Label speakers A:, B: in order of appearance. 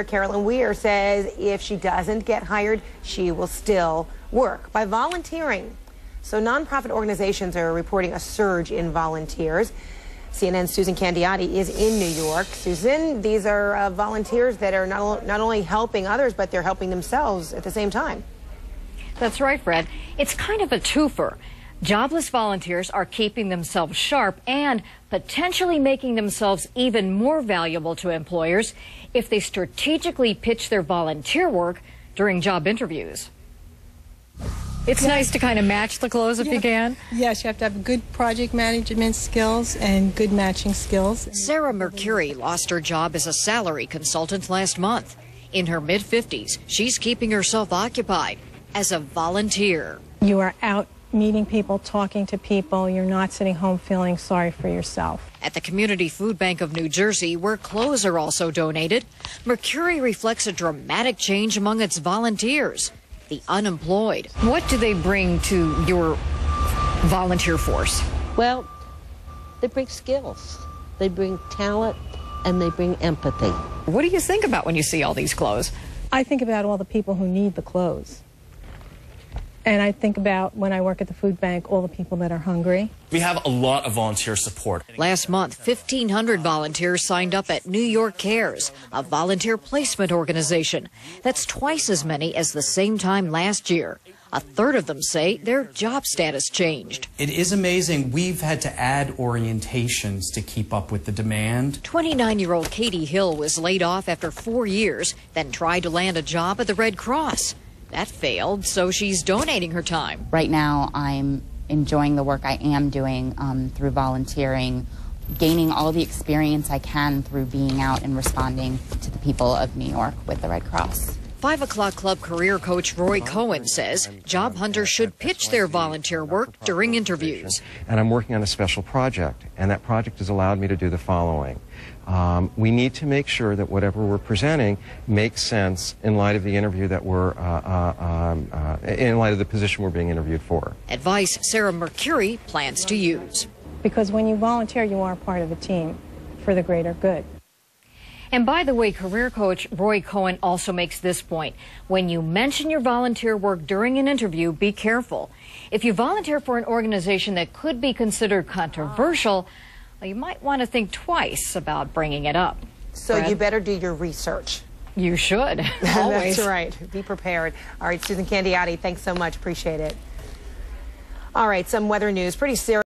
A: Carolyn Weir says if she doesn't get hired, she will still work by volunteering. So nonprofit organizations are reporting a surge in volunteers. CNN's Susan Candiotti is in New York. Susan, these are volunteers that are not only helping others, but they're helping themselves at the same time.
B: That's right, Fred. It's kind of a twofer. Jobless volunteers are keeping themselves sharp and potentially making themselves even more valuable to employers if they strategically pitch their volunteer work during job interviews. It's nice to kind of match the clothes if you can.
C: Yes, you have to have good project management skills and good matching skills.
B: Sarah Mercury lost her job as a salary consultant last month. In her mid-50s, she's keeping herself occupied as a volunteer.
C: You are out meeting people, talking to people. You're not sitting home feeling sorry for yourself.
B: At the Community Food Bank of New Jersey, where clothes are also donated, Mercury reflects a dramatic change among its volunteers, the unemployed. What do they bring to your volunteer force?
D: Well, they bring skills, they bring talent, and they bring empathy.
B: What do you think about when you see all these clothes?
C: I think about all the people who need the clothes. And I think about, when I work at the food bank, all the people that are hungry.
E: We have a lot of volunteer support.
B: Last month, 1,500 volunteers signed up at New York Cares, a volunteer placement organization. That's twice as many as the same time last year. A third of them say their job status changed.
F: It is amazing. We've had to add orientations to keep up with the demand.
B: 29-year-old Katie Hill was laid off after 4 years, then tried to land a job at the Red Cross. That failed, so she's donating her time.
G: Right now, I'm enjoying the work I am doing through volunteering, gaining all the experience I can through being out and responding to the people of New York with the Red Cross.
B: 5 O'Clock Club career coach Roy Cohen says job hunters should pitch their volunteer work during interviews.
H: And I'm working on a special project, and that project has allowed me to do the following. We need to make sure that whatever we're presenting makes sense in light of the interview that we're, in light of the position we're being interviewed for.
B: Advice Sarah Mercury plans to use.
C: Because when you volunteer, you are part of a team for the greater good.
B: And by the way, career coach Roy Cohen also makes this point. When you mention your volunteer work during an interview, be careful. If you volunteer for an organization that could be considered controversial, well, you might want to think twice about bringing it up.
A: So
B: Fred?
A: You better do your research.
B: You should. Always.
A: That's right. Be prepared. All right, Susan Candiotti, thanks so much. Appreciate it. All right, some weather news. Pretty serious.